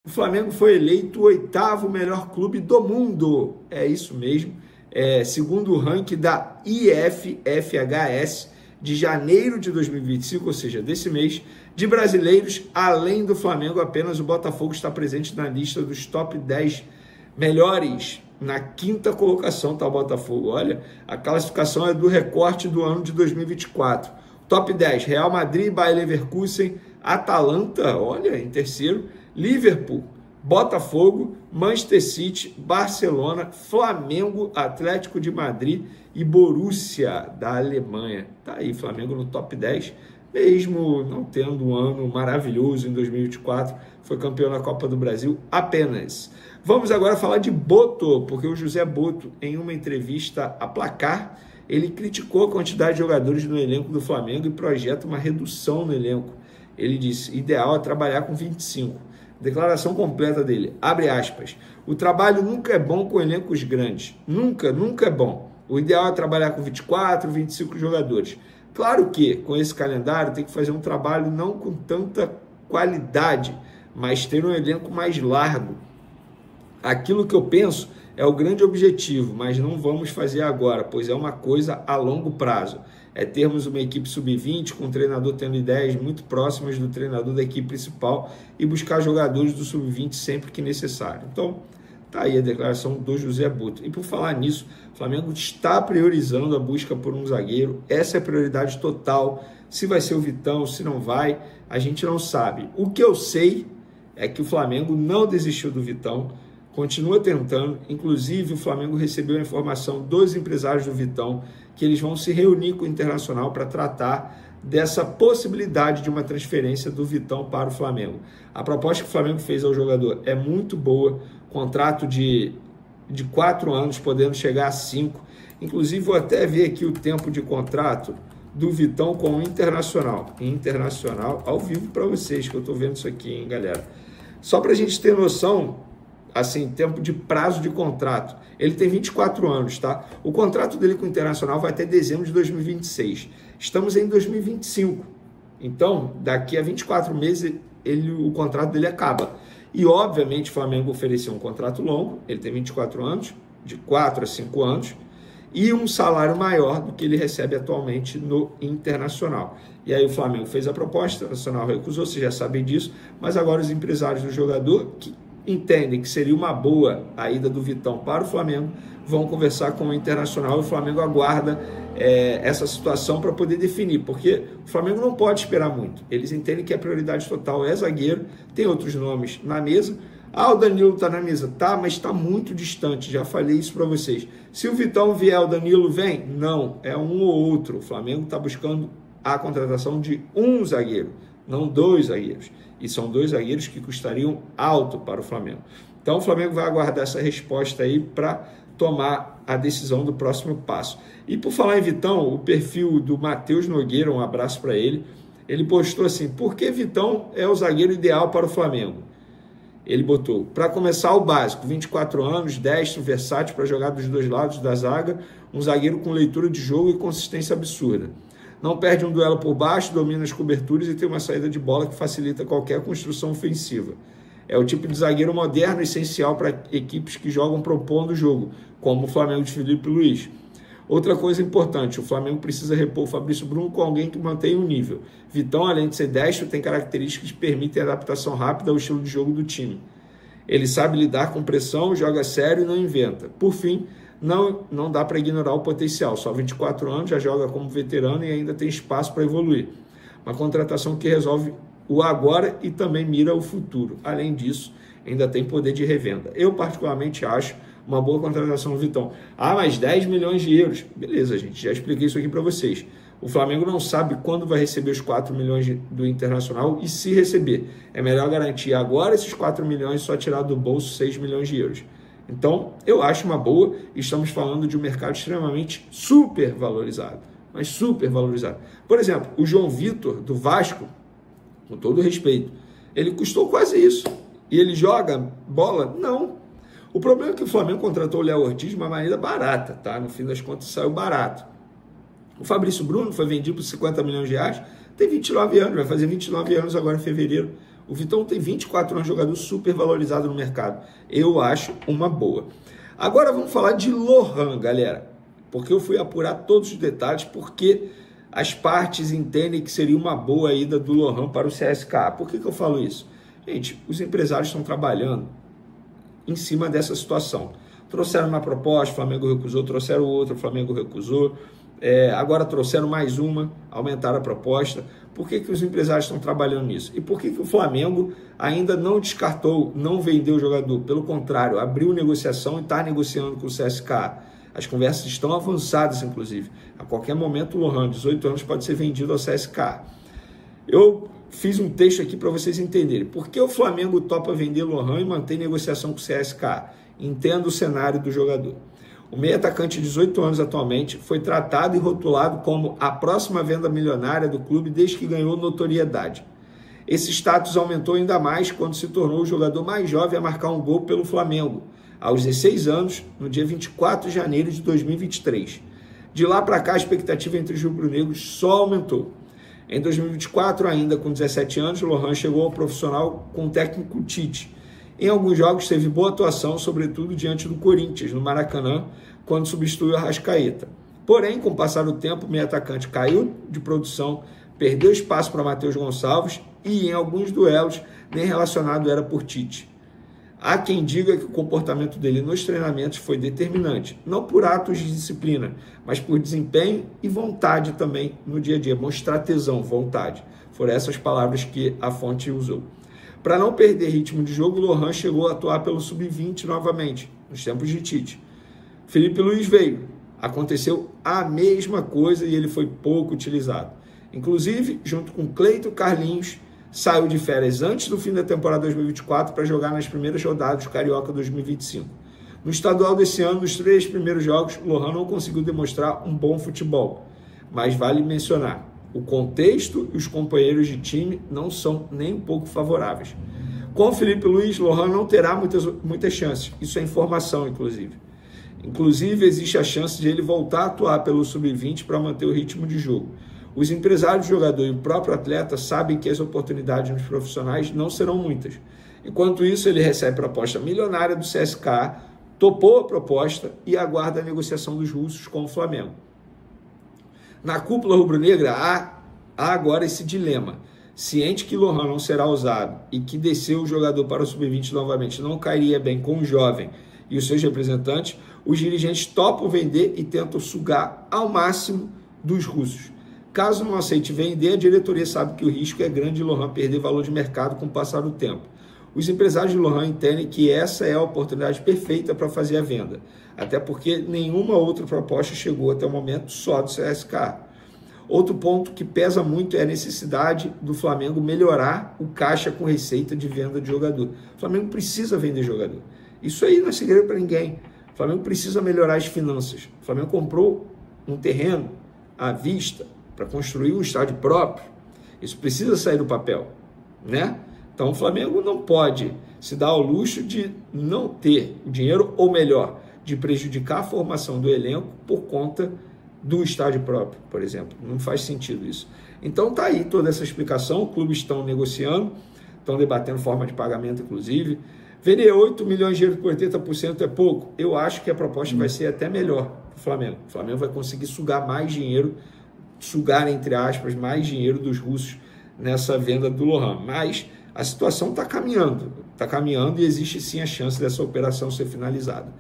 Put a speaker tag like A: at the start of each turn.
A: O Flamengo foi eleito o 8º melhor clube do mundo. É isso mesmo. Segundo o ranking da IFFHS de janeiro de 2025, ou seja, desse mês, de brasileiros, além do Flamengo, apenas o Botafogo está presente na lista dos top 10 melhores. Na 5ª colocação está o Botafogo. Olha, a classificação é do recorte do ano de 2024. Top 10, Real Madrid, Bayer Leverkusen, Atalanta, olha, em terceiro, Liverpool, Botafogo, Manchester City, Barcelona, Flamengo, Atlético de Madrid e Borussia da Alemanha. Tá aí, Flamengo no top 10, mesmo não tendo um ano maravilhoso em 2024, foi campeão da Copa do Brasil apenas. Vamos agora falar de Boto, porque o José Boto, em uma entrevista a Placar, ele criticou a quantidade de jogadores no elenco do Flamengo e projeta uma redução no elenco. Ele disse, ideal é trabalhar com 25. Declaração completa dele, abre aspas, o trabalho nunca é bom com elencos grandes, nunca é bom. O ideal é trabalhar com 24, 25 jogadores. Claro que, com esse calendário, tem que fazer um trabalho não com tanta qualidade, mas ter um elenco mais largo. Aquilo que eu penso é o grande objetivo, mas não vamos fazer agora, pois é uma coisa a longo prazo. É termos uma equipe sub-20 com o treinador tendo ideias muito próximas do treinador da equipe principal e buscar jogadores do sub-20 sempre que necessário. Então, tá aí a declaração do José Boto. E por falar nisso, o Flamengo está priorizando a busca por um zagueiro. Essa é a prioridade total. Se vai ser o Vitão, se não vai, a gente não sabe. O que eu sei é que o Flamengo não desistiu do Vitão, continua tentando. Inclusive, o Flamengo recebeu a informação dos empresários do Vitão que eles vão se reunir com o Internacional para tratar dessa possibilidade de uma transferência do Vitão para o Flamengo. A proposta que o Flamengo fez ao jogador é muito boa, contrato de 4 anos, podendo chegar a 5. Inclusive, vou até ver aqui o tempo de contrato do Vitão com o Internacional. Internacional, ao vivo para vocês, que eu estou vendo isso aqui, hein, galera. Só para a gente ter noção, assim, tempo de prazo de contrato. Ele tem 24 anos, tá? O contrato dele com o Internacional vai até dezembro de 2026. Estamos em 2025. Então, daqui a 24 meses, o contrato dele acaba. E, obviamente, o Flamengo ofereceu um contrato longo. Ele tem 24 anos, de 4 a 5 anos, e um salário maior do que ele recebe atualmente no Internacional. E aí o Flamengo fez a proposta, o Internacional recusou, vocês já sabem disso, mas agora os empresários do jogador, que entendem que seria uma boa a ida do Vitão para o Flamengo, vão conversar com o Internacional e o Flamengo aguarda essa situação para poder definir, porque o Flamengo não pode esperar muito. Eles entendem que a prioridade total é zagueiro, tem outros nomes na mesa. O Danilo está na mesa? Tá, mas está muito distante, já falei isso para vocês. Se o Vitão vier, o Danilo vem? Não, é um ou outro. O Flamengo está buscando a contratação de um zagueiro, não 2 zagueiros. E são 2 zagueiros que custariam alto para o Flamengo. Então o Flamengo vai aguardar essa resposta aí para tomar a decisão do próximo passo. E por falar em Vitão, o perfil do Matheus Nogueira, um abraço para ele, ele postou assim, por que Vitão é o zagueiro ideal para o Flamengo? Ele botou, para começar o básico, 24 anos, destro, versátil para jogar dos 2 lados da zaga, um zagueiro com leitura de jogo e consistência absurda. Não perde um duelo por baixo, domina as coberturas e tem uma saída de bola que facilita qualquer construção ofensiva. É o tipo de zagueiro moderno essencial para equipes que jogam propondo o jogo, como o Flamengo de Felipe Luiz. Outra coisa importante, o Flamengo precisa repor o Fabrício Bruno com alguém que mantenha o nível. Vitão, além de ser destro, tem características que permitem adaptação rápida ao estilo de jogo do time. Ele sabe lidar com pressão, joga sério e não inventa. Por fim, não dá para ignorar o potencial. Só 24 anos, já joga como veterano e ainda tem espaço para evoluir. Uma contratação que resolve o agora e também mira o futuro. Além disso, ainda tem poder de revenda. Eu, particularmente, acho uma boa contratação do Vitão. Mas 10 milhões de euros. Beleza, gente, já expliquei isso aqui para vocês. O Flamengo não sabe quando vai receber os 4 milhões do Internacional e se receber. É melhor garantir agora esses 4 milhões e só tirar do bolso 6 milhões de euros. Então, eu acho uma boa. Estamos falando de um mercado extremamente super valorizado. Mas super valorizado. Por exemplo, o João Vitor, do Vasco, com todo respeito, ele custou quase isso. E ele joga bola? Não. O problema é que o Flamengo contratou o Léo Ortiz de uma maneira barata, tá? No fim das contas, saiu barato. O Fabrício Bruno foi vendido por 50 milhões de reais, tem 29 anos, vai fazer 29 anos agora em fevereiro. O Vitão tem 24 anos, jogador super valorizado no mercado. Eu acho uma boa. Agora vamos falar de Lohan, galera, porque eu fui apurar todos os detalhes, porque as partes entendem que seria uma boa ida do Lohan para o CSKA. Por que eu falo isso? Gente, os empresários estão trabalhando em cima dessa situação. Trouxeram uma proposta, o Flamengo recusou, trouxeram outra, o Flamengo recusou, agora trouxeram mais uma, aumentaram a proposta. Por que os empresários estão trabalhando nisso? E por que o Flamengo ainda não descartou, não vendeu o jogador? Pelo contrário, abriu negociação e está negociando com o CSKA. As conversas estão avançadas, inclusive. A qualquer momento, o Lohan, 18 anos, pode ser vendido ao CSKA. Eu fiz um texto aqui para vocês entenderem. Por que o Flamengo topa vender Lohan e mantém negociação com o CSKA? Entenda o cenário do jogador. O meio atacante de 18 anos atualmente foi tratado e rotulado como a próxima venda milionária do clube desde que ganhou notoriedade. Esse status aumentou ainda mais quando se tornou o jogador mais jovem a marcar um gol pelo Flamengo, aos 16 anos, no dia 24 de janeiro de 2023. De lá para cá, a expectativa entre os rubro-negros só aumentou. Em 2024, ainda com 17 anos, Lohan chegou ao profissional com o técnico Tite. Em alguns jogos teve boa atuação, sobretudo diante do Corinthians, no Maracanã, quando substituiu o Arrascaeta. Porém, com o passar do tempo, o meio atacante caiu de produção, perdeu espaço para Matheus Gonçalves e, em alguns duelos, nem relacionado era por Tite. Há quem diga que o comportamento dele nos treinamentos foi determinante, não por atos de disciplina, mas por desempenho e vontade também no dia a dia, mostrar tesão, vontade. Foram essas palavras que a fonte usou. Para não perder ritmo de jogo, Lohan chegou a atuar pelo Sub-20 novamente, nos tempos de Tite. Felipe Luiz veio. Aconteceu a mesma coisa e ele foi pouco utilizado. Inclusive, junto com Cleiton Carlinhos, saiu de férias antes do fim da temporada 2024 para jogar nas primeiras rodadas do Carioca 2025. No estadual desse ano, nos 3 primeiros jogos, Lohan não conseguiu demonstrar um bom futebol. Mas vale mencionar, o contexto e os companheiros de time não são nem um pouco favoráveis. Com o Felipe Luiz, Lohan não terá muitas chances. Isso é informação, inclusive. Inclusive, existe a chance de ele voltar a atuar pelo Sub-20 para manter o ritmo de jogo. Os empresários do jogador e o próprio atleta sabem que as oportunidades nos profissionais não serão muitas. Enquanto isso, ele recebe proposta milionária do CSKA, topou a proposta e aguarda a negociação dos russos com o Flamengo. Na cúpula rubro-negra há agora esse dilema. Ciente que Lohan não será usado e que descer o jogador para o Sub-20 novamente não cairia bem com o jovem e os seus representantes, os dirigentes topam vender e tentam sugar ao máximo dos russos. Caso não aceite vender, a diretoria sabe que o risco é grande de Lohan perder valor de mercado com o passar do tempo. Os empresários de Lohan entendem que essa é a oportunidade perfeita para fazer a venda, até porque nenhuma outra proposta chegou até o momento só do CSKA. Outro ponto que pesa muito é a necessidade do Flamengo melhorar o caixa com receita de venda de jogador. O Flamengo precisa vender jogador. Isso aí não é segredo para ninguém. O Flamengo precisa melhorar as finanças. O Flamengo comprou um terreno à vista para construir um estádio próprio. Isso precisa sair do papel, né? Então o Flamengo não pode se dar ao luxo de não ter dinheiro, ou melhor, de prejudicar a formação do elenco por conta do estádio próprio, por exemplo. Não faz sentido isso. Então tá aí toda essa explicação. Os clubes estão negociando, estão debatendo forma de pagamento, inclusive. Vender 8 milhões de euros por 80% é pouco. Eu acho que a proposta vai ser até melhor para o Flamengo. O Flamengo vai conseguir sugar mais dinheiro, sugar, entre aspas, mais dinheiro dos russos nessa venda do Lohan. Mas a situação está caminhando e existe sim a chance dessa operação ser finalizada.